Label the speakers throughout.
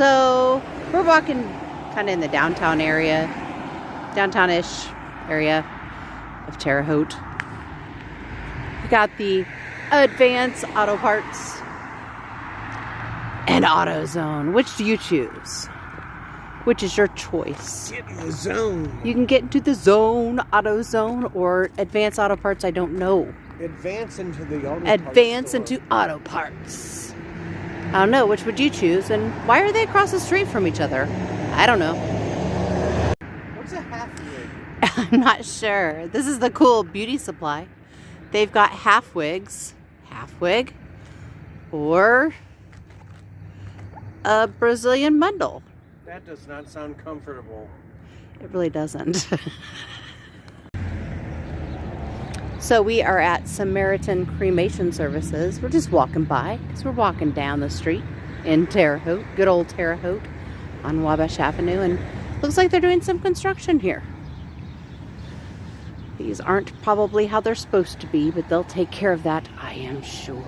Speaker 1: So we're walking kind of in the downtown area, downtown-ish area of Terre Haute. We got the Advance Auto Parts and AutoZone. Which do you choose? Which is your choice?
Speaker 2: Get in the zone.
Speaker 1: You can get into the zone, AutoZone, or Advance Auto Parts. I don't know.
Speaker 2: Advance into the auto
Speaker 1: Advance
Speaker 2: parts store.
Speaker 1: into Auto Parts. I don't know. Which would you choose? And why are they across the street from each other? I don't know.
Speaker 2: What's a half wig?
Speaker 1: I'm not sure. This is the cool beauty supply. They've got half wigs, half wig, or a Brazilian bundle.
Speaker 2: That does not sound comfortable.
Speaker 1: It really doesn't. So we are at Samaritan Cremation Services. We're just walking by because we're walking down the street in Terre Haute, good old Terre Haute on Wabash Avenue, and looks like they're doing some construction here. These aren't probably how they're supposed to be, but they'll take care of that, I am sure.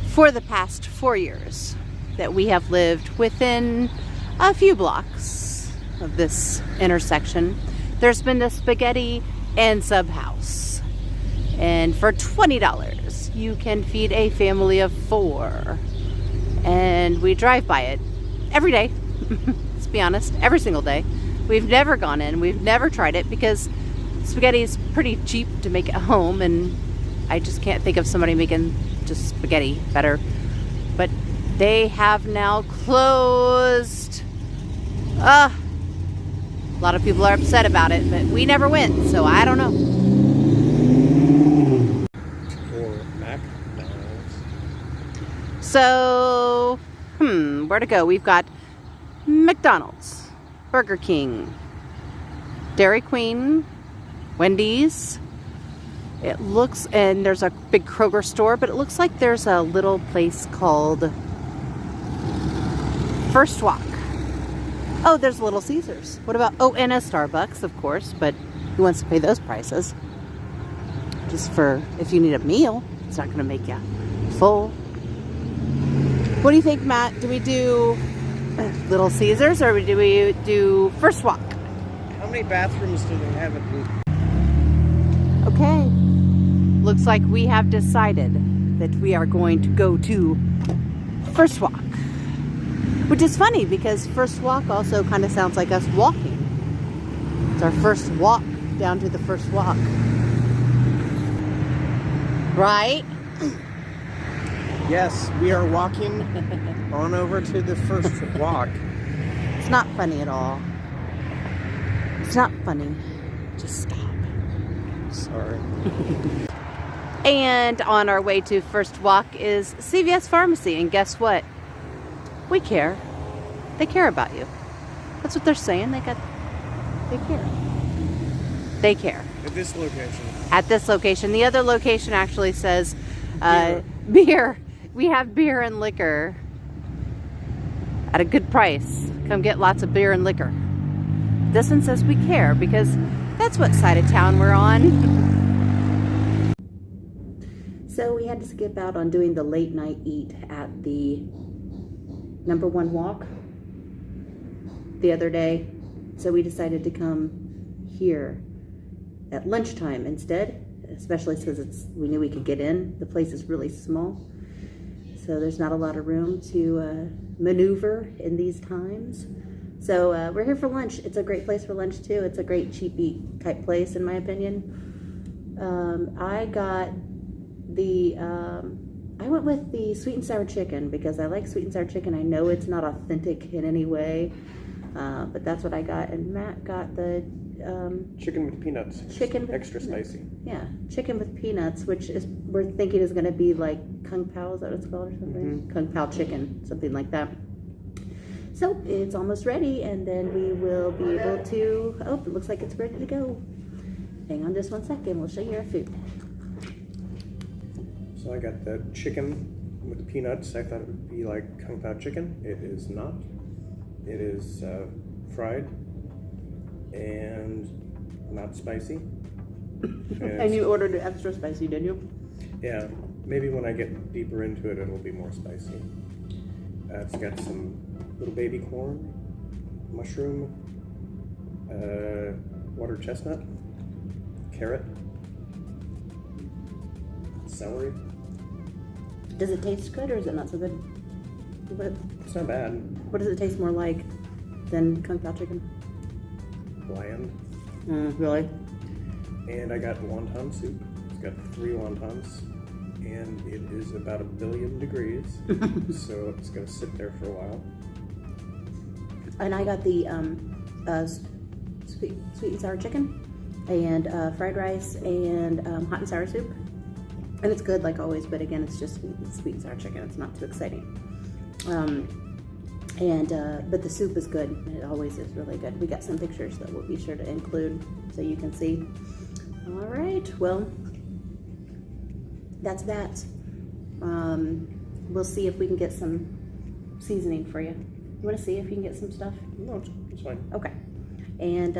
Speaker 1: For the past 4 years that we have lived within a few blocks of this intersection, there's been the Spaghetti and Sub House. And for $20, you can feed a family of 4. And we drive by it every day, let's be honest, every single day. We've never gone in, we've never tried it because spaghetti is pretty cheap to make at home, and I just can't think of somebody making just spaghetti better. But they have now closed. A lot of people are upset about it, but we never went, so I don't know.
Speaker 2: Or McDonald's.
Speaker 1: So, where to go? We've got McDonald's, Burger King, Dairy Queen, Wendy's. It looks, and there's a big Kroger store, but it looks like there's a little place called First Walk. Oh, there's Little Caesars. What about, oh, and a Starbucks, of course, but who wants to pay those prices? Just for, if you need a meal, it's not going to make you full. What do you think, Matt? Do we do Little Caesars or do we do First Walk?
Speaker 2: How many bathrooms do they have at Blue?
Speaker 1: Okay. Looks like we have decided that we are going to go to First Walk. Which is funny because First Walk also kind of sounds like us walking. It's our first walk down to the First Walk. Right?
Speaker 2: Yes, we are walking on over to the First Walk.
Speaker 1: It's not funny at all. It's not funny. Just stop.
Speaker 2: Sorry.
Speaker 1: And on our way to First Walk is CVS Pharmacy. And guess what? We care. They care about you. That's what they're saying. They care. They care.
Speaker 2: At this location.
Speaker 1: At this location. The other location actually says beer. We have beer and liquor at a good price. Come get lots of beer and liquor. This one says we care because that's what side of town we're on. So we had to skip out on doing the late night eat at the number 1 walk the other day. So we decided to come here at lunchtime instead, especially since we knew we could get in. The place is really small, so there's not a lot of room to maneuver in these times. So we're here for lunch. It's a great place for lunch too. It's a great cheap eat type place in my opinion. I got the I went with the sweet and sour chicken because I like sweet and sour chicken. I know it's not authentic in any way, but that's what I got. And Matt got the
Speaker 2: chicken with peanuts.
Speaker 1: Chicken with
Speaker 2: extra spicy.
Speaker 1: Yeah, chicken with peanuts, which is we're thinking is going to be like Kung Pao. Is that what it's called or something?
Speaker 2: Mm-hmm.
Speaker 1: Kung Pao chicken, something like that. So it's almost ready, and then we will be able to. Oh, it looks like it's ready to go. Hang on just 1 second. We'll show you our food.
Speaker 2: So I got the chicken with the peanuts. I thought it would be like Kung Pao chicken. It is not. It is fried and not spicy.
Speaker 1: And you ordered it extra spicy, didn't you?
Speaker 2: Yeah, Maybe when I get deeper into it, it'll be more spicy. It's got some little baby corn, mushroom, water chestnut, carrot, celery.
Speaker 1: Does it taste good or is it not so good?
Speaker 2: It's not bad.
Speaker 1: What does it taste more like than Kung Pao chicken?
Speaker 2: Bland.
Speaker 1: Really?
Speaker 2: And I got wonton soup. It's got 3 wontons. And it is about 1 billion degrees. So it's going to sit there for a while.
Speaker 1: And I got the sweet and sour chicken and fried rice and hot and sour soup. And it's good like always, but again, it's just sweet and sour chicken. It's not too exciting. But the soup is good. It always is really good. We got some pictures that we'll be sure to include so you can see. All right, well, that's that. We'll see if we can get some seasoning for you. You want to see if you can get some stuff?
Speaker 2: No, it's fine.
Speaker 1: Okay. And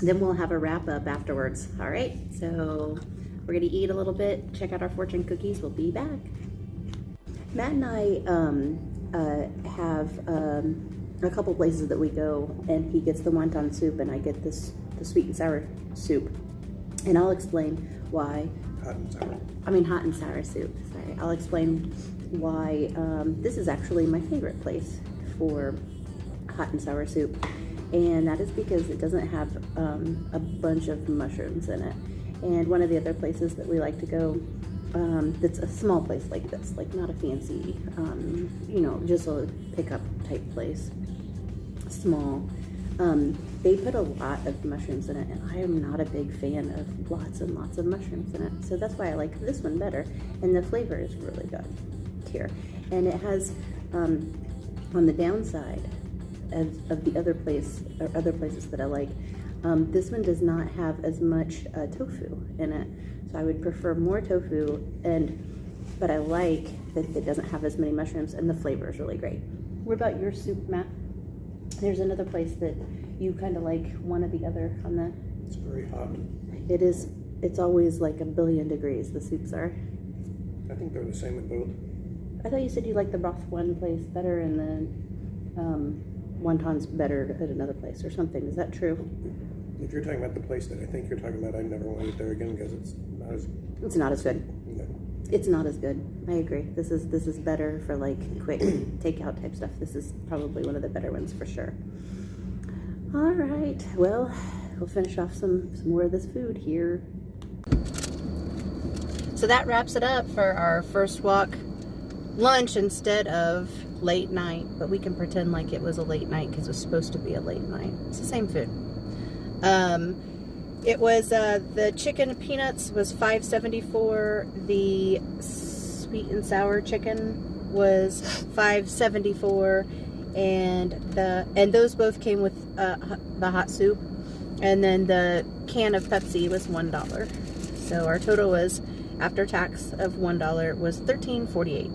Speaker 1: then we'll have a wrap up afterwards. All right, so we're gonna eat a little bit, check out our fortune cookies. We'll be back. Matt and I have a couple places that we go, and he gets the wonton soup and I get the sweet and sour soup. And I'll explain why.
Speaker 2: Hot and sour.
Speaker 1: Hot and sour soup. Sorry. I'll explain why this is actually my favorite place for hot and sour soup. And that is because it doesn't have a bunch of mushrooms in it. And one of the other places that we like to go, that's a small place like this, like not a fancy, just a pickup type place, small. They put a lot of mushrooms in it, and I am not a big fan of lots and lots of mushrooms in it. So that's why I like this one better, and the flavor is really good here. And it has, on the downside of the other places that I like, this one does not have as much tofu in it. So I would prefer more tofu, but I like that it doesn't have as many mushrooms, and the flavor is really great. What about your soup, Matt? There's another place that you kind of like one or the other on the...
Speaker 2: It's very hot.
Speaker 1: It is. It's always like 1 billion degrees, the soups are.
Speaker 2: I think they're the same at both.
Speaker 1: I thought you said you liked the broth one place better and the wontons better at another place or something. Is that true?
Speaker 2: If you're talking about the place that I think you're talking about, I never want to eat there again because it's not as...
Speaker 1: It's not as good.
Speaker 2: No.
Speaker 1: It's not as good. I agree. This is better for like quick takeout type stuff. This is probably one of the better ones for sure. All right. Well, we'll finish off some more of this food here. So that wraps it up for our first walk lunch instead of late night, but we can pretend like it was a late night because it was supposed to be a late night. It's the same food. It was the chicken peanuts was $5.74. The sweet and sour chicken was $5.74, and those both came with the hot soup, and then the can of Pepsi was $1. So our total was after tax of $1 was $13.48.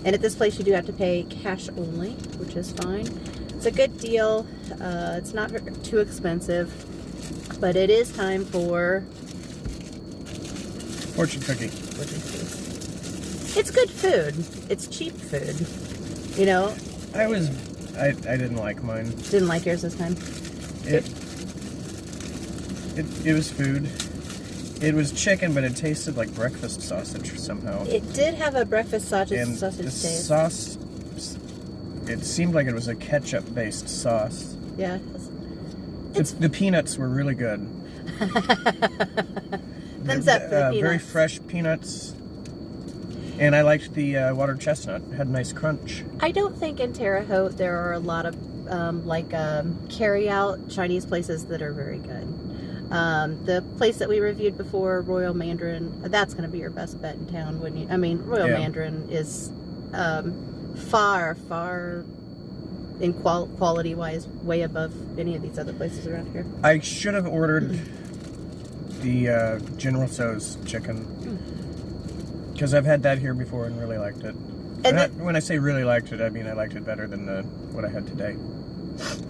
Speaker 1: And at this place you do have to pay cash only, which is fine. It's a good deal. It's not too expensive. But it is time for
Speaker 2: Fortune cookie.
Speaker 1: It's good food. It's cheap food. You know.
Speaker 2: I didn't like mine.
Speaker 1: Didn't like yours this time.
Speaker 2: It was food. It was chicken, but it tasted like breakfast sausage somehow.
Speaker 1: It did have a breakfast sausage
Speaker 2: and the
Speaker 1: taste.
Speaker 2: Sauce. It seemed like it was a ketchup-based sauce.
Speaker 1: Yeah.
Speaker 2: The peanuts were really good.
Speaker 1: Thumbs up for the peanuts.
Speaker 2: Very fresh peanuts. And I liked the water chestnut. It had a nice crunch.
Speaker 1: I don't think in Terre Haute there are a lot of carry-out Chinese places that are very good. The place that we reviewed before, Royal Mandarin, that's going to be your best bet in town, wouldn't you? I mean, Royal Mandarin is far in quality-wise, way above any of these other places around here.
Speaker 2: I should have ordered the General Tso's chicken, because I've had that here before and really liked it. And when I say really liked it, I mean I liked it better than what I had today.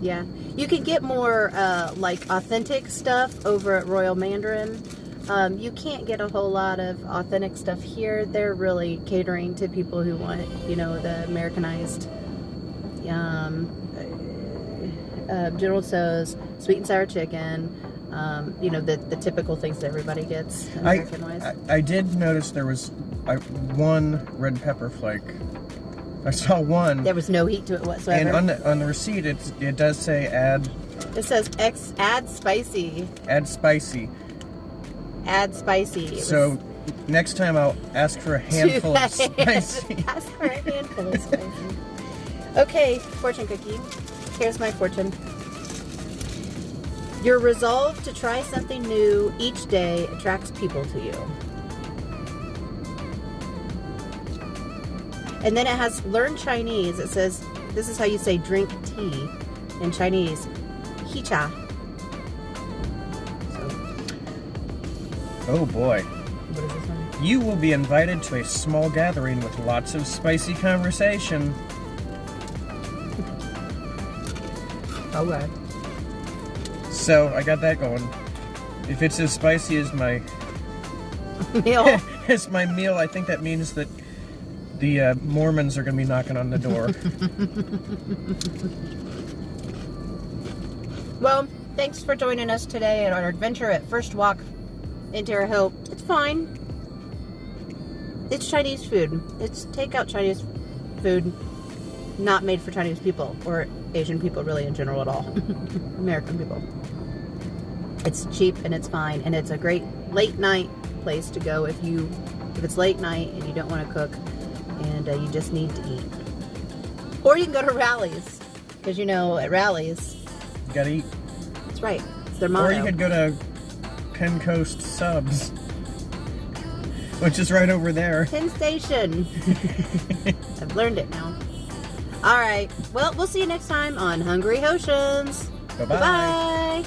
Speaker 2: Yeah.
Speaker 1: You could get more, authentic stuff over at Royal Mandarin, You can't get a whole lot of authentic stuff here. They're really catering to people who want, you know, the Americanized General Tso's sweet and sour chicken. You know, the typical things that everybody gets American-wise.
Speaker 2: I did notice there was one red pepper flake. I saw one.
Speaker 1: There was no heat to it whatsoever.
Speaker 2: And on the receipt, it does say add.
Speaker 1: It says add spicy.
Speaker 2: Add spicy.
Speaker 1: Add spicy.
Speaker 2: So next time I'll ask for a handful of spicy.
Speaker 1: Ask for a handful of spicy. Okay, fortune cookie. Here's my fortune. Your resolve to try something new each day attracts people to you. And then it has learn Chinese. It says, this is how you say drink tea in Chinese. Hicha.
Speaker 2: Oh boy.
Speaker 1: What is this one?
Speaker 2: You will be invited to a small gathering with lots of spicy conversation.
Speaker 1: Okay.
Speaker 2: So I got that going. If it's as spicy as my
Speaker 1: Meal.
Speaker 2: as my meal, I think that means that the Mormons are going to be knocking on the door.
Speaker 1: Well, thanks for joining us today on our adventure at First Walk in Terre Haute. It's fine. It's Chinese food. It's takeout Chinese food, not made for Chinese people or Asian people really in general at all. American people. It's cheap and it's fine, and it's a great late night place to go if it's late night and you don't want to cook and you just need to eat. Or you can go to rallies, because you know at rallies
Speaker 2: You gotta eat.
Speaker 1: that's right, it's their motto.
Speaker 2: Or you could go to Penn Coast Subs, which is right over there.
Speaker 1: Penn Station. I've learned it now. All right. Well, we'll see you next time on Hungry Hautians.
Speaker 2: Bye-bye.
Speaker 1: Bye-bye.